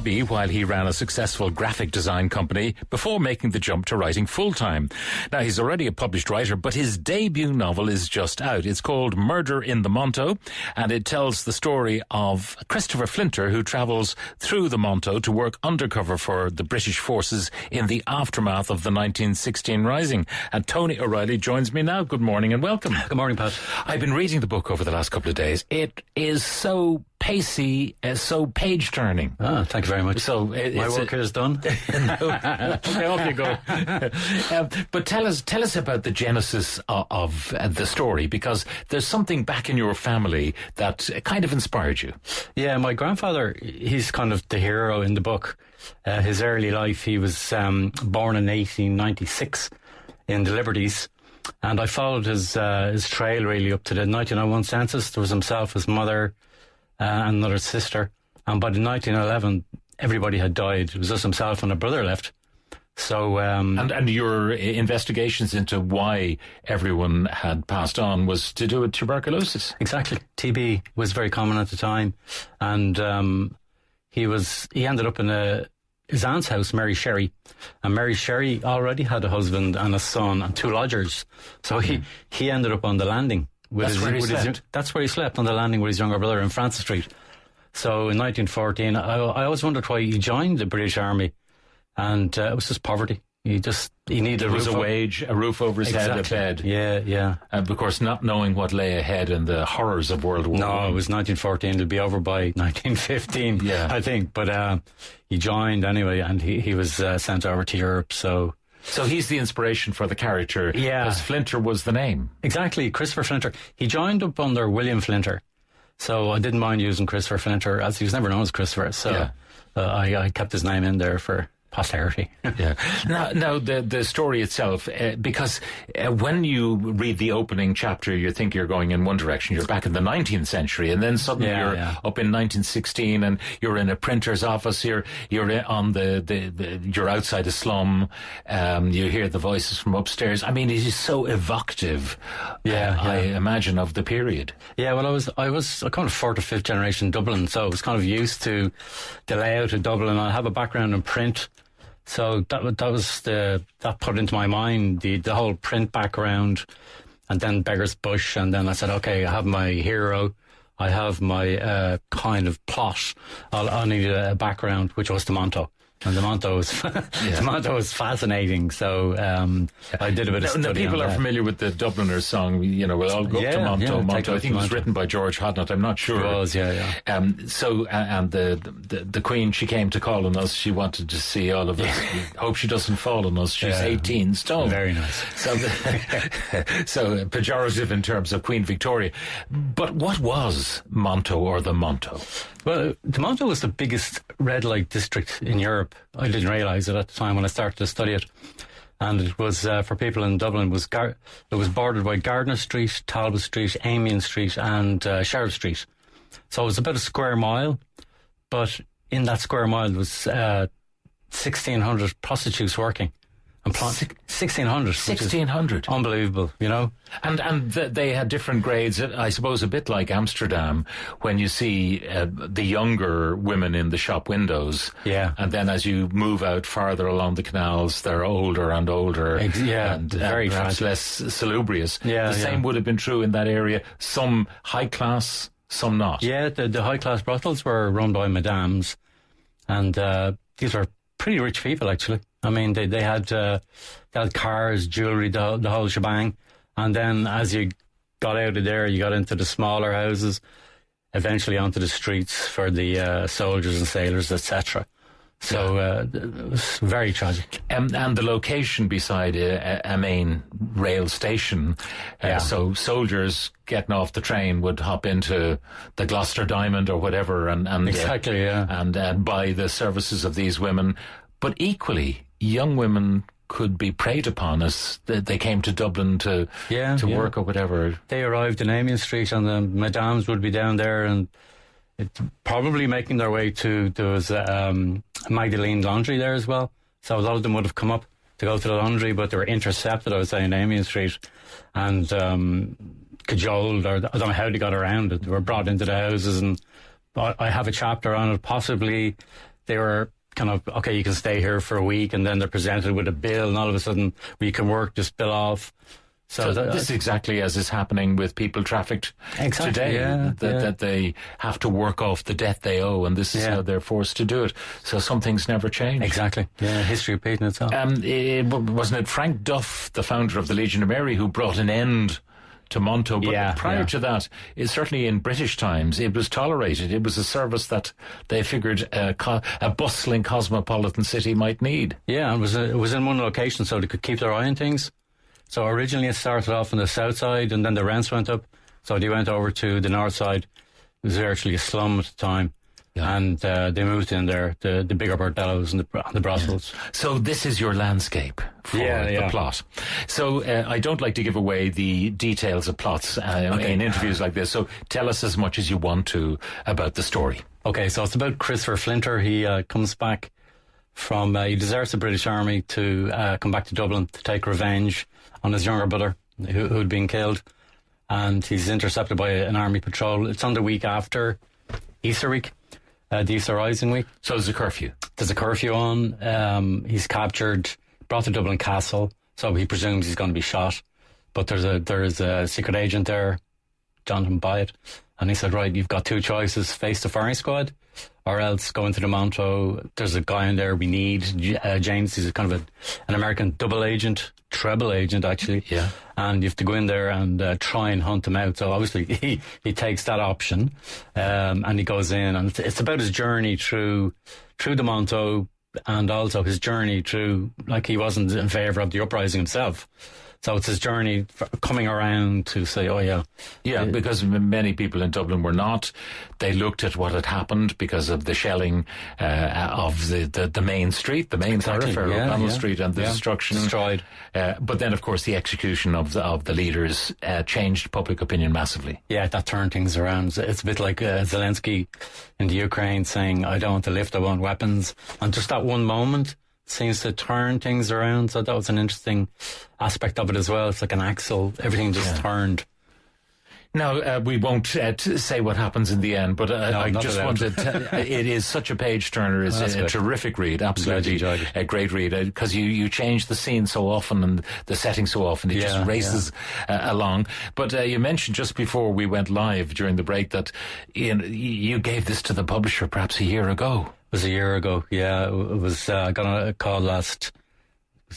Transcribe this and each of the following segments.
hobby while he ran a successful graphic design company before making the jump to writing full-time. Now, he's already a published writer, but his debut novel is just out. It's called Murder in the Monto, and it tells the story of Christopher Flinter, who travels through the Monto to work undercover for the British forces in the aftermath of the 1916 Rising. And Tony O'Reilly joins me now. Good morning and welcome. Good morning, Pat. I've been reading the book over the last couple of days. It is so pacey, so page-turning. Thank you very much. So my work is done. Okay, off you go. But tell us about the genesis of the story, because there's something back in your family that kind of inspired you. Yeah, my grandfather, he's kind of the hero in the book. His early life, he was born in 1896 in the Liberties. And I followed his trail really up to the 1901 census. There was himself, his mother, and another sister. And by the 1911, everybody had died. It was just himself and a brother left. So, and your investigations into why everyone had passed on was to do with tuberculosis. Exactly. TB was very common at the time. And he ended up in his aunt's house, Mary Sherry. And Mary Sherry already had a husband and a son and two lodgers. So he ended up on the landing. That's where he slept? That's where he slept, on the landing with his younger brother in Francis Street. So in 1914, I always wondered why he joined the British Army. And it was just poverty. He needed a roof over his head, a bed. Yeah. And of course, not knowing what lay ahead and the horrors of World War I. No, it was 1914. It'll be over by 1915, I think. But he joined anyway, and he was sent over to Europe. So he's the inspiration for the character. Yeah, because Flinter was the name. Exactly, Christopher Flinter. He joined up under William Flinter. So I didn't mind using Christopher Flinter, as he was never known as Christopher. So I kept his name in there for posterity. Yeah. Now the story itself, because when you read the opening chapter, you think you're going in one direction. You're back in the 19th century, and then suddenly you're up in 1916, and you're in a printer's office. You're on you're outside a slum. You hear the voices from upstairs. I mean, it is so evocative. I imagine, of the period. Yeah. Well, I was a kind of fourth or fifth generation Dublin, so I was kind of used to the layout of Dublin. I have a background in print. So that put into my mind the whole print background, and then Beggar's Bush, and then I said, okay, I have my hero, I have my kind of plot. I'll need a background, which was the Monto. And the Monto was fascinating. So I did a bit of study. Now people are familiar with the Dubliner song. We'll all go up to Monto. Monto. I think it was written by George Hodnott. I'm not sure. It was, yeah. So and the Queen, she came to call on us. She wanted to see all of us. Hope she doesn't fall on us. She's 18 stone. Very nice. So pejorative in terms of Queen Victoria. But what was Monto, or the Monto? Well, the Monto was the biggest red light district in Europe. I didn't realise it at the time when I started to study it. And it was, for people in Dublin, it was bordered by Gardiner Street, Talbot Street, Amiens Street and Sheriff Street. So it was about a square mile. But in that square mile there was 1,600 prostitutes working. 1,600. 1,600. Unbelievable, And they had different grades, I suppose, a bit like Amsterdam, when you see the younger women in the shop windows. Yeah. And then as you move out farther along the canals, they're older and older. And very perhaps less salubrious. Yeah, the same would have been true in that area. Some high class, some not. Yeah, the high class brothels were run by madams. And these were pretty rich people, actually. I mean, they had cars, jewellery, the whole shebang. And then as you got out of there, you got into the smaller houses, eventually onto the streets for the soldiers and sailors, etc. So it was very tragic. And the location beside a main rail station. So soldiers getting off the train would hop into the Gloucester Diamond or whatever and buy the services of these women. But equally, young women could be preyed upon as they came to Dublin to work or whatever. They arrived in Amiens Street, and the madams would be down there, and probably making their way to, there was Magdalene Laundry there as well. So a lot of them would have come up to go to the laundry, but they were intercepted, I would say, in Amiens Street, and cajoled, or I don't know how they got around it. They were brought into the houses, and I have a chapter on it. Possibly they were kind of, okay, you can stay here for a week, and then they're presented with a bill, and all of a sudden, we can work this bill off. So this is exactly as is happening with people trafficked today, that they have to work off the debt they owe, and this is how they're forced to do it. So some things never change. Exactly. Yeah, history repeating itself. Wasn't it Frank Duff, the founder of the Legion of Mary, who brought an end to Monto? But prior to that, certainly in British times, it was tolerated. It was a service that they figured a bustling cosmopolitan city might need. Yeah, and it was in one location, so they could keep their eye on things. So originally it started off on the south side, and then the rents went up. So they went over to the north side. It was actually a slum at the time. Yeah. And they moved in there, the bigger bordellos and the brothels. Yeah. So this is your landscape for the plot. So I don't like to give away the details of plots in interviews like this. So tell us as much as you want to about the story. Okay, so it's about Christopher Flinter. He comes back from, he deserts the British Army to come back to Dublin to take revenge on his younger brother who'd been killed. And he's intercepted by an army patrol. It's on the week after Easter week. The Easter Rising week. So there's a curfew. There's a curfew on. He's captured, brought to Dublin Castle, so he presumes he's going to be shot. But there's a secret agent there, Jonathan Byatt, and he said, right, you've got two choices: face the firing squad, or else go into the Monto. There's a guy in there we need, Janus. He's kind of an American treble agent actually. Yeah. And you have to go in there and try and hunt him out. So obviously he takes that option, and he goes in, and it's about his journey through the Monto, and also his journey through, like, he wasn't in favour of the uprising himself. So it's his journey coming around to say, oh yeah. Yeah, because many people in Dublin were not. They looked at what had happened because of the shelling of the main street, the main thoroughfare, O'Connell Street, and the destruction. Destroyed. But then, of course, the execution of the leaders changed public opinion massively. Yeah, that turned things around. It's a bit like Zelensky in the Ukraine saying, I don't want to lift, I want weapons. And just that one moment seems to turn things around. So that was an interesting aspect of it as well. It's like an axle. Everything just turned. Now, we won't say what happens in the end, but I just wanted to, it is such a page turner. It's a terrific read, absolutely a great read, because you change the scene so often and the setting so often. It just races along. But you mentioned just before we went live during the break that you gave this to the publisher perhaps a year ago. It was a year ago, yeah. It was, I got a call it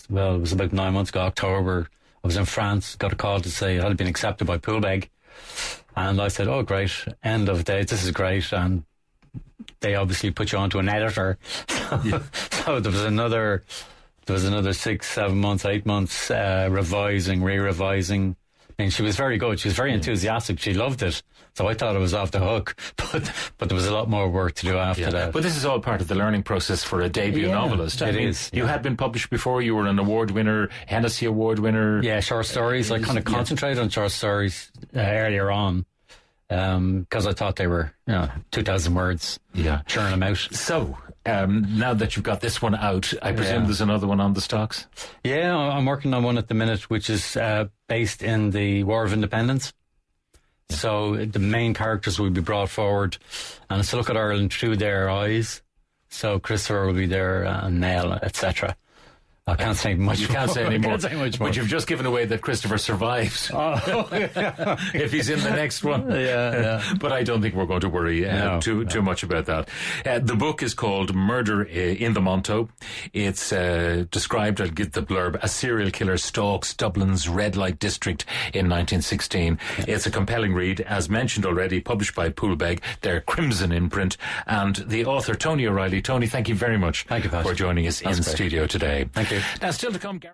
was about 9 months ago, October. I was in France, got a call to say it had been accepted by Poolbeg. And I said, oh, great, end of day, this is great. And they obviously put you onto an editor. So there was another 6, 7 months, 8 months, revising, re-revising. I mean, she was very good. She was very enthusiastic. She loved it. So I thought it was off the hook. But there was a lot more work to do after that. But this is all part of the learning process for a debut novelist. It is. You had been published before. You were an award winner, Hennessy Award winner. Yeah, short stories. I kind of concentrated on short stories earlier on. Because I thought they were, 2,000 words. Yeah. Churn them out. So, now that you've got this one out, I presume there's another one on the stocks? Yeah, I'm working on one at the minute, which is based in the War of Independence. Yeah. So the main characters will be brought forward, and it's to look at Ireland through their eyes. So Christopher will be there, and Nell, etc. I can't say much. You can't say any more. Can't say much more. But you've just given away that Christopher survives. If he's in the next one. But I don't think we're going to worry too much about that. The book is called Murder in the Monto. It's described, I'll give the blurb, a serial killer stalks Dublin's red light district in 1916. It's a compelling read, as mentioned already, published by Poolbeg, their Crimson imprint, and the author Tony O'Reilly. Tony, thank you very much for joining us in studio today. Thank you. Now, still to come, Gary.